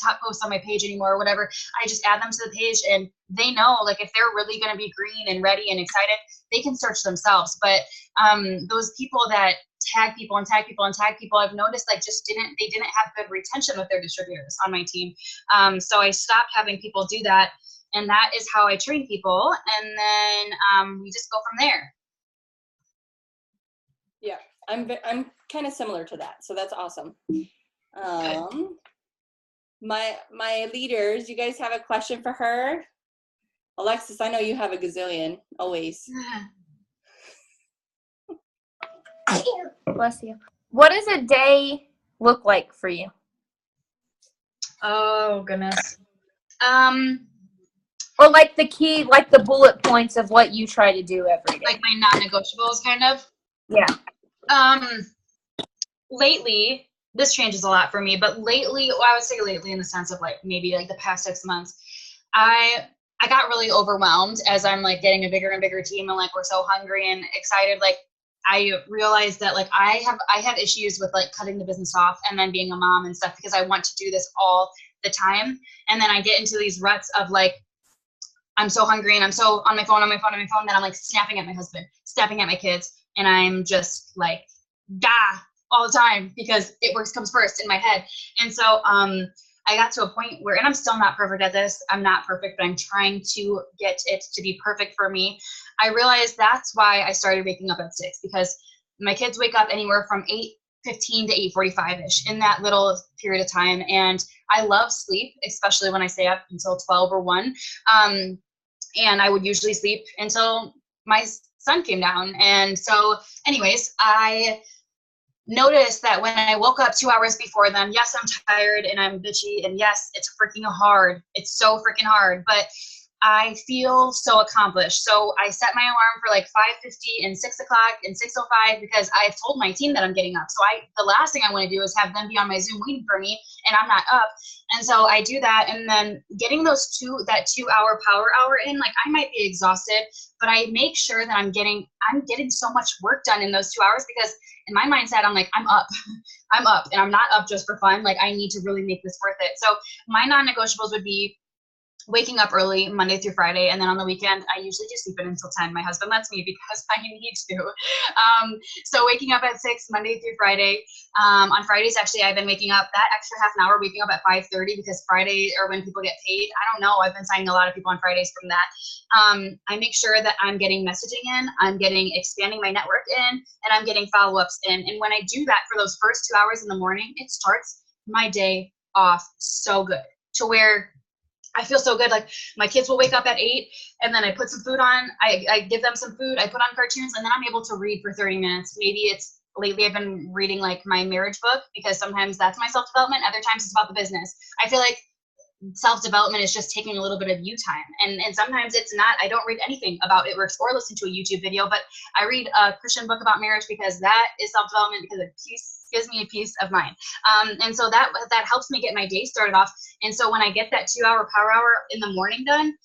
top posts on my page anymore or whatever. I just add them to the page, and they know, like, if they're really going to be green and ready and excited, they can search themselves. But those people that tag people and tag people and tag people, I've noticed like they didn't have good retention with their distributors on my team. So I stopped having people do that, and that is how I train people. And then we just go from there. Yeah, I'm kind of similar to that, so that's awesome. My leaders, you guys have a question for her? Alexis, I know you have a gazillion, always. Bless you. What does a day look like for you? Oh, goodness. Or like the key, like the bullet points of what you try to do every day. Like my non-negotiables, kind of? Yeah. Lately, this changes a lot for me, but lately, well, I would say lately in the sense of like maybe like the past 6 months, I got really overwhelmed as I'm like getting a bigger and bigger team, and like we're so hungry and excited. Like I realized that like I have issues with like cutting the business off and then being a mom and stuff, because I want to do this all the time. And then I get into these ruts of like, I'm so hungry and I'm so on my phone, then I'm like snapping at my husband, snapping at my kids, and I'm just like, all the time, because It Works comes first in my head. And so I got to a point where, and I'm still not perfect at this, I'm not perfect, but I'm trying to get it to be perfect for me. I realized that's why I started waking up at 6, because my kids wake up anywhere from 8:15 to 8:45-ish, in that little period of time. And I love sleep, especially when I stay up until 12 or 1. And I would usually sleep until my son came down. And so anyways, I noticed that when I woke up 2 hours before them, yes, I'm tired and I'm bitchy, and yes, it's freaking hard. It's so freaking hard, but I feel so accomplished. So I set my alarm for like 5:50 and 6 o'clock and 6:05, because I've told my team that I'm getting up. So the last thing I want to do is have them be on my Zoom waiting for me, and I'm not up. And so I do that, and then getting that 2 hour power hour in, like I might be exhausted, but I make sure that I'm getting so much work done in those 2 hours, because in my mindset, I'm like, I'm up, and I'm not up just for fun. Like I need to really make this worth it. So my non-negotiables would be waking up early Monday through Friday, and then on the weekend I usually just sleep in until 10. My husband lets me, because I need to. So waking up at 6 Monday through Friday. On Fridays, actually, I've been waking up that extra half an hour, waking up at 5:30, because Friday are when people get paid. I don't know, I've been signing a lot of people on Fridays from that. I make sure that I'm getting messaging in, I'm expanding my network in, and I'm getting follow-ups in. And when I do that for those first 2 hours in the morning, it starts my day off so good, to where I feel so good. Like my kids will wake up at 8, and then I put some food on. I give them some food. I put on cartoons, and then I'm able to read for 30 minutes. Lately I've been reading like my marriage book, because sometimes that's my self-development. Other times it's about the business. I feel like self-development is just taking a little bit of you time. And sometimes it's not. I don't read anything about It Works or listen to a YouTube video, but I read a Christian book about marriage, because that is self-development, because it gives me a peace of mind. And so that helps me get my day started off. And so when I get that 2 hour power hour in the morning done,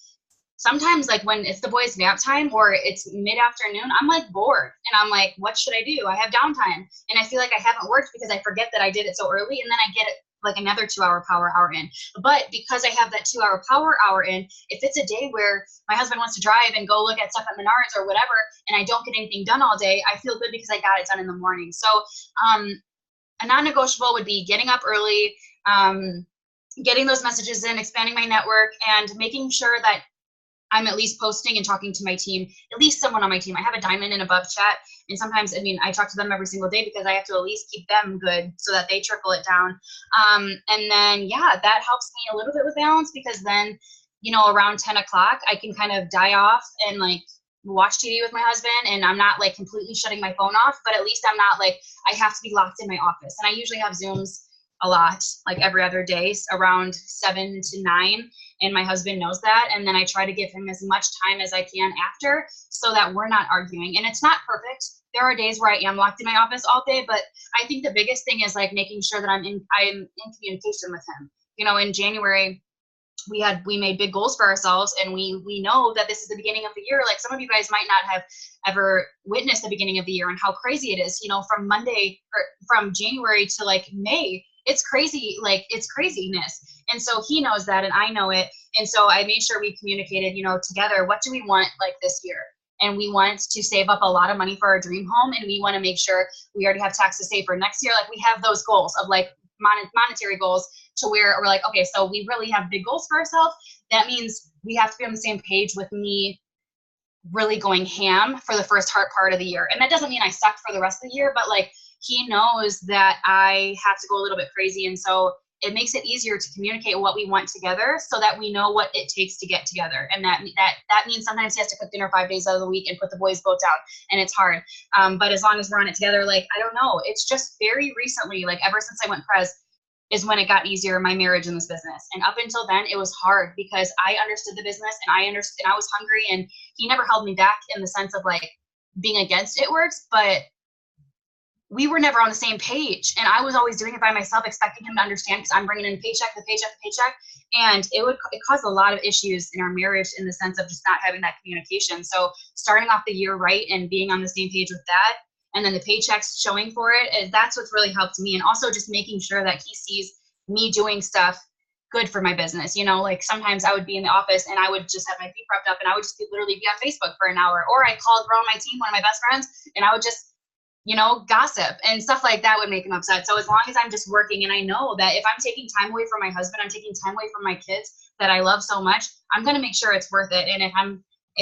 sometimes like when it's the boys' nap time or it's mid-afternoon, I'm like bored, and I'm like, what should I do? I have downtime, and I feel like I haven't worked because I forget that I did it so early, and then I get like another 2-hour power hour in. But because I have that 2-hour power hour in, if it's a day where my husband wants to drive and go look at stuff at Menards or whatever, and I don't get anything done all day, I feel good because I got it done in the morning. So a non-negotiable would be getting up early, getting those messages in, expanding my network, and making sure that I'm at least posting and talking to my team, at least someone on my team. I have a diamond and above chat. And sometimes, I mean, I talk to them every single day because I have to at least keep them good so that they trickle it down. And then, yeah, that helps me a little bit with balance because then, you know, around 10 o'clock, I can kind of die off and like watch TV with my husband, and I'm not like completely shutting my phone off, but at least I'm not like, I have to be locked in my office. And I usually have Zooms a lot, like every other day, around 7 to 9. And my husband knows that. And then I try to give him as much time as I can after so that we're not arguing. And it's not perfect. There are days where I am locked in my office all day, but I think the biggest thing is like making sure that I'm in communication with him. You know, in January, we made big goals for ourselves, and we know that this is the beginning of the year. Like some of you guys might not have ever witnessed the beginning of the year and how crazy it is, you know, from January to like May. It's crazy, like it's craziness. And so he knows that and I know it. And so I made sure we communicated, you know, together, what do we want like this year? And we want to save up a lot of money for our dream home. And we want to make sure we already have taxes saved for next year. Like we have those goals of like monetary goals to where we're like, okay, so we really have big goals for ourselves. That means we have to be on the same page with me really going ham for the first part of the year. And that doesn't mean I suck for the rest of the year, but like he knows that I have to go a little bit crazy. And so it makes it easier to communicate what we want together so that we know what it takes to get together. And that means sometimes he has to cook dinner 5 days out of the week and put the boys' boat down, and it's hard. But as long as we're on it together, like, I don't know, it's just very recently, like ever since I went pres, is when it got easier in my marriage in this business. And up until then, it was hard because I understood the business and I was hungry, and he never held me back in the sense of like being against it works, but we were never on the same page. And I was always doing it by myself, expecting him to understand because I'm bringing in paycheck to paycheck to paycheck. And it caused a lot of issues in our marriage in the sense of just not having that communication. So starting off the year right and being on the same page with that, and then the paychecks showing for it, that's what's really helped me. And also just making sure that he sees me doing stuff good for my business. You know, like sometimes I would be in the office and I would just have my feet propped up and I would just literally be on Facebook for an hour. Or I called girl on my team, one of my best friends, and I would just, you know, gossip and stuff like that would make him upset. So as long as I'm just working and I know that if I'm taking time away from my husband, I'm taking time away from my kids that I love so much, I'm going to make sure it's worth it. And if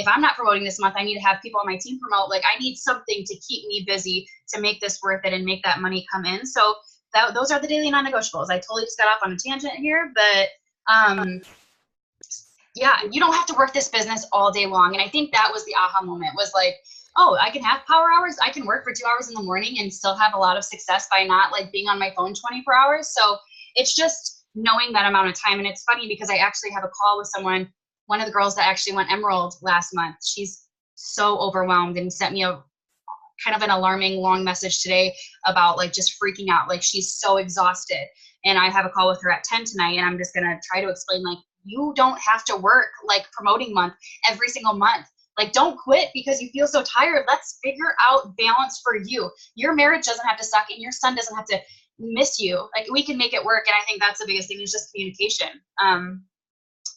I'm not promoting this month, I need to have people on my team promote. Like I need something to keep me busy to make this worth it and make that money come in. So those are the daily non-negotiables. I totally just got off on a tangent here, but yeah, you don't have to work this business all day long. And I think that was the aha moment, was like, oh, I can have power hours. I can work for 2 hours in the morning and still have a lot of success by not like being on my phone 24 hours. So it's just knowing that amount of time. And it's funny because I actually have a call with someone, one of the girls that actually went Emerald last month. She's so overwhelmed and sent me a kind of an alarming long message today about like just freaking out. Like she's so exhausted. And I have a call with her at 10 tonight. And I'm just going to try to explain, like, you don't have to work like promoting month every single month. Like, don't quit because you feel so tired. Let's figure out balance for you. Your marriage doesn't have to suck and your son doesn't have to miss you. Like, we can make it work. And I think that's the biggest thing, is just communication.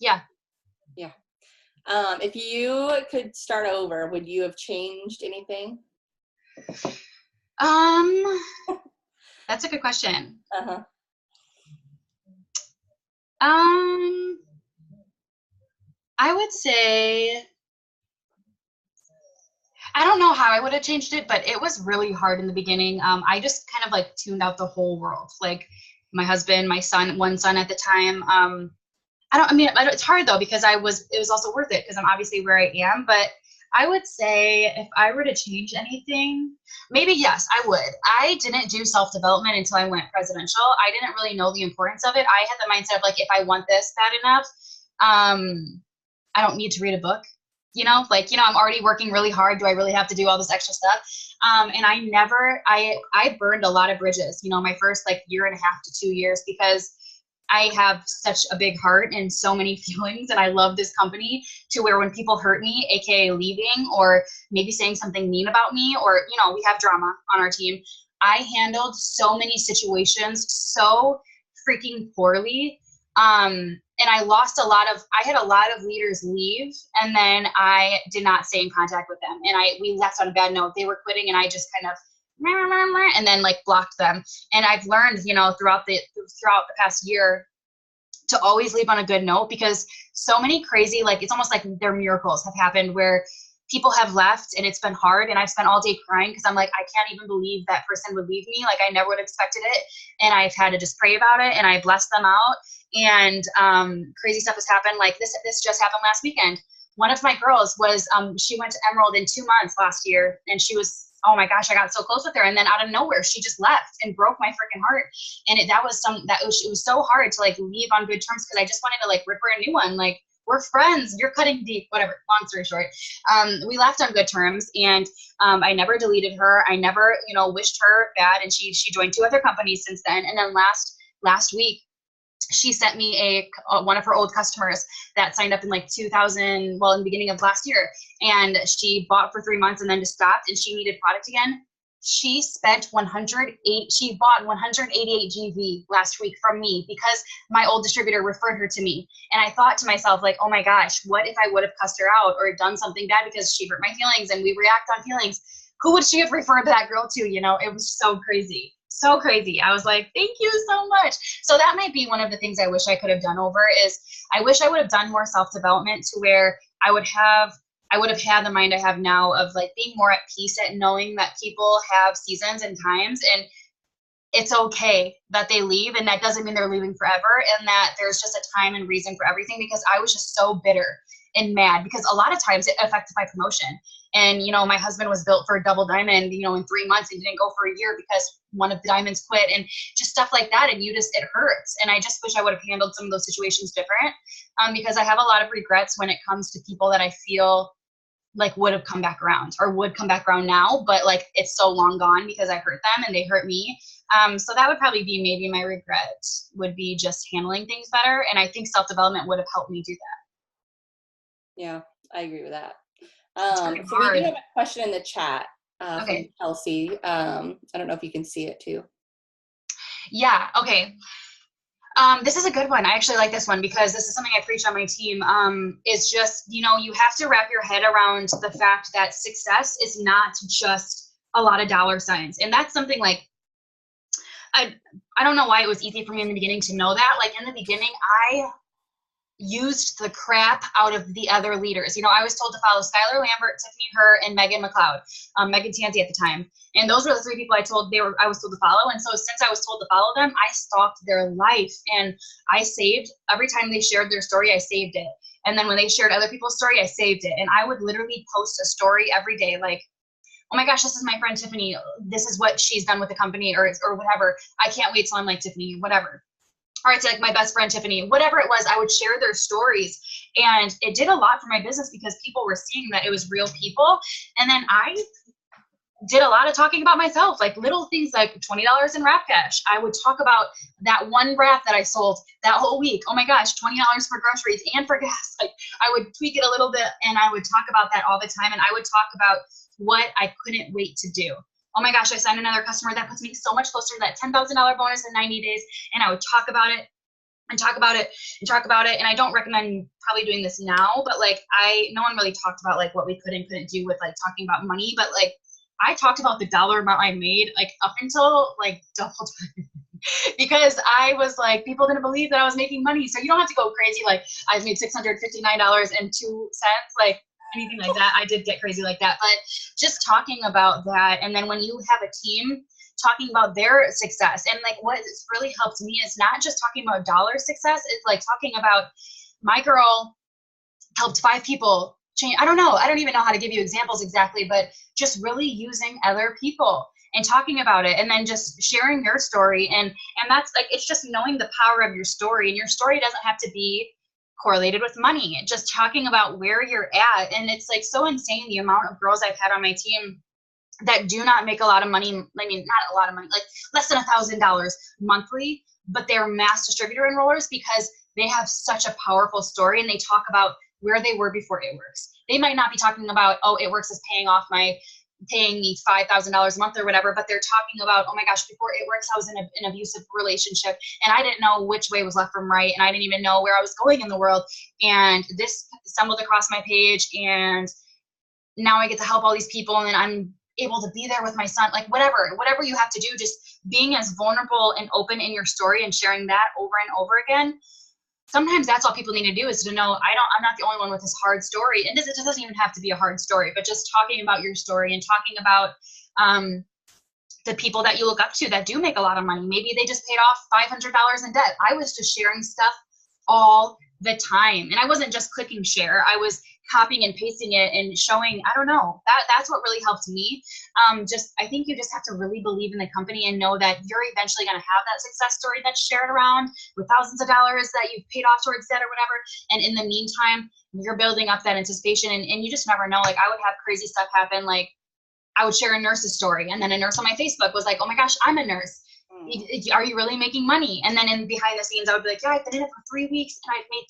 Yeah. Yeah. If you could start over, would you have changed anything? That's a good question. Uh-huh. I would say, I don't know how I would have changed it, but it was really hard in the beginning. I just kind of like tuned out the whole world. Like my husband, my son, one son at the time. It's hard though, because it was also worth it because I'm obviously where I am. But I would say if I were to change anything, maybe yes, I would. I didn't do self-development until I went presidential. I didn't really know the importance of it. I had the mindset of like, if I want this bad enough, I don't need to read a book. You know, like, you know, I'm already working really hard. Do I really have to do all this extra stuff? And I burned a lot of bridges, you know, my first like 1.5 to 2 years, because I have such a big heart and so many feelings, and I love this company, to where when people hurt me, aka leaving or maybe saying something mean about me, or, you know, we have drama on our team, I handled so many situations so freaking poorly. And I had a lot of leaders leave, and then I did not stay in contact with them. And we left on a bad note. They were quitting, and I just kind of, and then like blocked them. And I've learned, you know, throughout the past year to always leave on a good note, because so many crazy, like, it's almost like their miracles have happened where people have left and it's been hard, and I've spent all day crying because I'm like, I can't even believe that person would leave me. Like, I never would have expected it. And I've had to just pray about it, and I blessed them out. And crazy stuff has happened. Like this just happened last weekend. One of my girls was, she went to Emerald in 2 months last year, and she was, oh my gosh, I got so close with her. And then out of nowhere, she just left and broke my freaking heart. And it was so hard to like leave on good terms, because I just wanted to like rip her a new one. Like, we're friends, you're cutting deep, whatever, long story short. We left on good terms, and I never deleted her. I never, you know, wished her bad. And she joined 2 other companies since then. And then last week, she sent me one of her old customers that signed up in like in the beginning of last year, and she bought for 3 months and then just stopped, and she needed product again. She bought 188 GV last week from me because my old distributor referred her to me. And I thought to myself, like, oh my gosh, what if I would have cussed her out or done something bad because she hurt my feelings, and we react on feelings? Who would she have referred that girl to? You know, it was so crazy. So crazy. I was like, thank you so much. So that might be one of the things I wish I could have done over, is I wish I would have done more self-development, to where I would have had the mind I have now of like being more at peace at knowing that people have seasons and times, and it's okay that they leave, and that doesn't mean they're leaving forever, and that there's just a time and reason for everything, because I was just so bitter and mad, because a lot of times it affected my promotion. And, you know, my husband was built for a double diamond, you know, in 3 months, and didn't go for a year because one of the diamonds quit, and just stuff like that. And it hurts. And I just wish I would have handled some of those situations different, because I have a lot of regrets when it comes to people that I feel like would have come back around, or would come back around now, but like it's so long gone because I hurt them and they hurt me. So that would probably be maybe my regret, would be just handling things better. And I think self-development would have helped me do that. Yeah, I agree with that. So we do have a question in the chat from Kelsey. I don't know if you can see it too. Yeah, okay. This is a good one. I actually like this one, because this is something I preach on my team. It's just, you know, you have to wrap your head around the fact that success is not just a lot of dollar signs. And that's something like, I don't know why it was easy for me in the beginning to know that. Like, in the beginning, I used the crap out of the other leaders. You know, I was told to follow Skylar Lambert, Tiffany Her, and Megan McLeod, Megan Tansey at the time. And those were the 3 people I was told to follow. And so since I was told to follow them, I stalked their life, and I saved every time they shared their story. I saved it. And then when they shared other people's story, I saved it. And I would literally post a story every day, like, oh my gosh, this is my friend Tiffany. This is what she's done with the company, or whatever. I can't wait till I'm like Tiffany, whatever. Or it's like my best friend Tiffany, whatever it was, I would share their stories. And it did a lot for my business, because people were seeing that it was real people. And then I did a lot of talking about myself, like little things like $20 in wrap cash. I would talk about that one wrap that I sold that whole week. Oh my gosh, $20 for groceries and for gas. Like, I would tweak it a little bit, and I would talk about that all the time. And I would talk about what I couldn't wait to do. Oh my gosh, I signed another customer that puts me so much closer to that $10,000 bonus in 90 days. And I would talk about it and talk about it and talk about it. And I don't recommend probably doing this now, but like, no one really talked about like what we could and couldn't do with like talking about money. But like, I talked about the dollar amount I made like up until like double time. Because I was like, people didn't believe that I was making money. So you don't have to go crazy. Like, I've made $659.02, like anything like that. I did get crazy like that, but just talking about that. And then when you have a team, talking about their success, and like what has really helped me is not just talking about dollar success. It's like talking about, my girl helped 5 people change. I don't even know how to give you examples exactly, but just really using other people and talking about it, and then just sharing your story. And that's like, it's just knowing the power of your story. And your story doesn't have to be correlated with money, just talking about where you're at. And it's like so insane the amount of girls I've had on my team that do not make a lot of money. I mean, not a lot of money, like less than $1,000 monthly, but they're mass distributor enrollers because they have such a powerful story, and they talk about where they were before It Works. They might not be talking about, oh, It Works is paying off my paying me $5,000 a month or whatever, but they're talking about, oh my gosh, before It Works, I was in an abusive relationship and I didn't know which way was left from right. And I didn't even know where I was going in the world. And this stumbled across my page and now I get to help all these people and I'm able to be there with my son, like whatever you have to do, just being as vulnerable and open in your story and sharing that over and over again. Sometimes that's all people need to do is to know I'm not the only one with this hard story. And it doesn't even have to be a hard story, but just talking about your story and talking about the people that you look up to that do make a lot of money. Maybe they just paid off $500 in debt. I was just sharing stuff all the time. And I wasn't just clicking share. I was copying and pasting it and showing, I don't know, that's what really helped me. I think you just have to really believe in the company and know that you're eventually going to have that success story that's shared around with thousands of dollars that you've paid off towards debt or whatever. And in the meantime, you're building up that anticipation and you just never know. Like I would have crazy stuff happen. Like I would share a nurse's story and then a nurse on my Facebook was like, oh my gosh, I'm a nurse. Are you really making money? And then in behind the scenes, I would be like, yeah, I've been in it for 3 weeks and I've made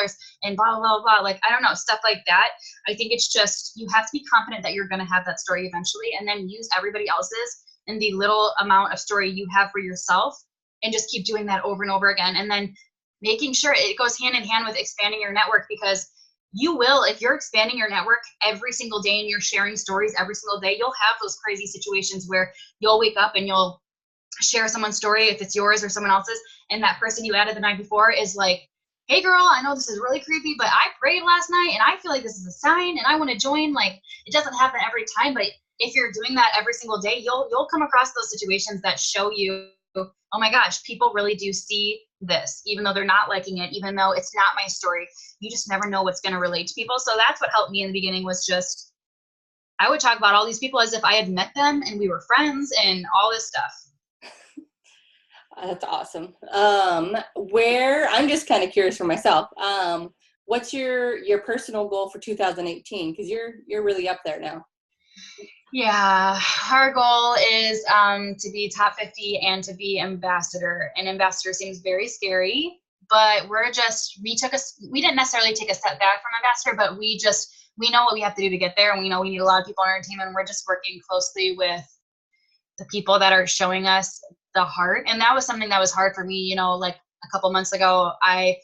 $300 and blah, blah, blah. Like, I don't know, stuff like that. I think it's just, you have to be confident that you're going to have that story eventually and then use everybody else's and the little amount of story you have for yourself and just keep doing that over and over again. And then making sure it goes hand in hand with expanding your network because you will, if you're expanding your network every single day and you're sharing stories every single day, you'll have those crazy situations where you'll wake up and you'll share someone's story, if it's yours or someone else's, and that person you added the night before is like, hey girl, I know this is really creepy, but I prayed last night and I feel like this is a sign and I want to join. Like it doesn't happen every time, but if you're doing that every single day, you'll come across those situations that show you, oh my gosh, people really do see this, even though they're not liking it, even though it's not my story. You just never know what's going to relate to people. So that's what helped me in the beginning was just, I would talk about all these people as if I had met them and we were friends and all this stuff. That's awesome. I'm just kind of curious for myself. What's your personal goal for 2018? Because you're really up there now. Yeah, our goal is to be top 50 and to be ambassador. And ambassador seems very scary, but we didn't necessarily take a step back from ambassador, but we know what we have to do to get there, and we know we need a lot of people on our team, and we're just working closely with the people that are showing us the heart. And that was something that was hard for me, like a couple months ago. I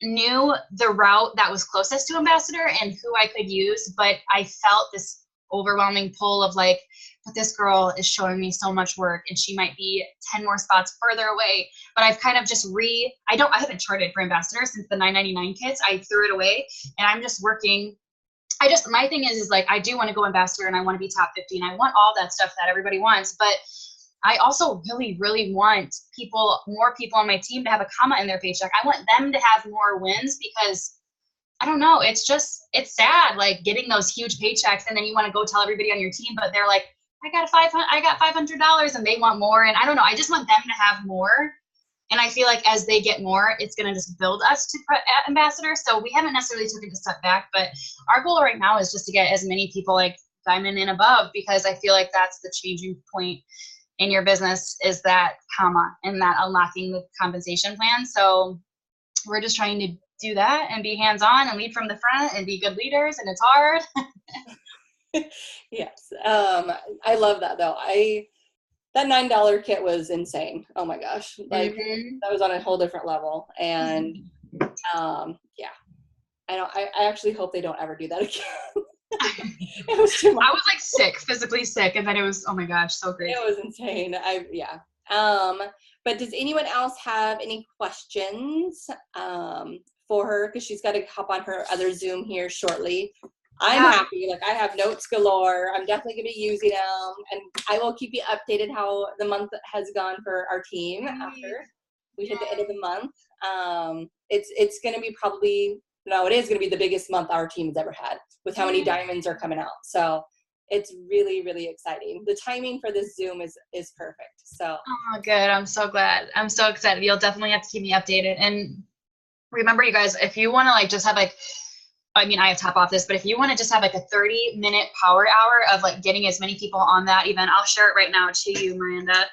knew the route that was closest to ambassador and who I could use, but I felt this overwhelming pull of like, but this girl is showing me so much work and she might be 10 more spots further away. But I've kind of just I haven't charted for ambassador since the 999 kits. I threw it away and I'm just working. My thing is like, I do want to go ambassador and I want to be top 50 and I want all that stuff that everybody wants, but I also really, really want more people on my team to have a comma in their paycheck. I want them to have more wins because I don't know. It's sad, like getting those huge paychecks and then you want to go tell everybody on your team, but they're like, I got $500 and they want more. And I don't know. I just want them to have more. And I feel like as they get more, it's going to just build us to ambassador. So we haven't necessarily taken a step back, but our goal right now is just to get as many people like diamond and above, because I feel like that's the changing point in your business is that comma and that unlocking the compensation plan. So we're just trying to do that and be hands-on and lead from the front and be good leaders, and it's hard. Yes. I love that though. That $9 kit was insane. Oh my gosh. Like that was on a whole different level. And yeah, I actually hope they don't ever do that again. It was too much. I was like physically sick, and then it was, oh my gosh, so great. It was insane. Yeah. But does anyone else have any questions for her? Because she's got to hop on her other Zoom here shortly. I'm happy. Like I have notes galore. I'm definitely going to be using them, and I will keep you updated how the month has gone for our team after we hit the end of the month. It's going to be it is going to be the biggest month our team has ever had with how many diamonds are coming out. So it's really, really exciting. The timing for this Zoom is perfect. So. Oh, good. I'm so glad. I'm so excited. You'll definitely have to keep me updated. And remember, you guys, if you want to just have I have top off this, but if you want to just have a 30-minute power hour of getting as many people on that event, I'll share it right now to you, Miranda.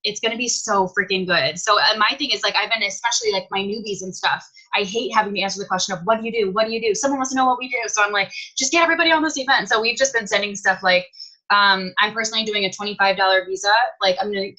It's going to be so freaking good. So my thing is like, I've been, especially like my newbies and stuff, I hate having to answer the question of what do you do? What do you do? Someone wants to know what we do. So I'm like, just get everybody on this event. So we've just been sending stuff like, I'm personally doing a $25 visa. Like I'm gonna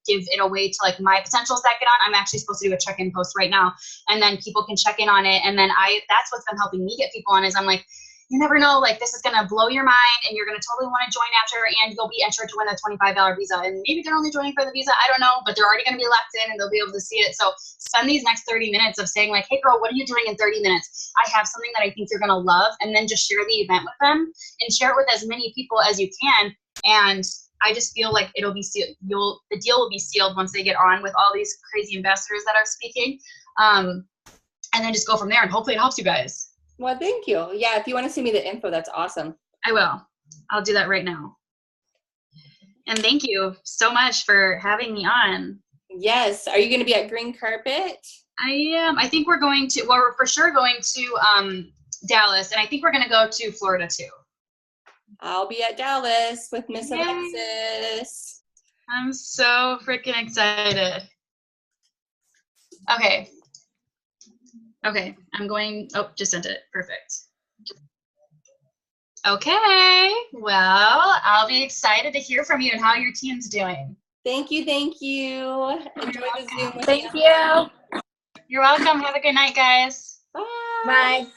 give it away to like my potentials that get on. I'm actually supposed to do a check-in post right now, and then people can check in on it. And then that's what's been helping me get people on is I'm like, you never know, like this is gonna blow your mind and you're gonna totally want to join after, and you'll be entered to win a $25 visa. And maybe they're only joining for the visa, I don't know, but they're already gonna be locked in and they'll be able to see it. So spend these next 30 minutes of saying like, hey girl, what are you doing in 30 minutes? I have something that I think you're gonna love, and then just share the event with them and share it with as many people as you can. And I just feel like it'll be sealed. The deal will be sealed once they get on with all these crazy ambassadors that are speaking. And then just go from there, and hopefully it helps you guys. Well, thank you. Yeah, if you want to send me the info, that's awesome. I will. I'll do that right now. And thank you so much for having me on. Yes. Are you going to be at Green Carpet? I am. I think we're going to, well, we're for sure going to Dallas, and I think we're going to go to Florida too. I'll be at Dallas with Miss Yay. Alexis. I'm so freaking excited. Okay. Okay, I'm going, oh, just sent it. Perfect. Okay, well, I'll be excited to hear from you and how your team's doing. Thank you. Thank you. Enjoy the Zoom with Thank you. You're welcome. Have a good night, guys. Bye. Bye.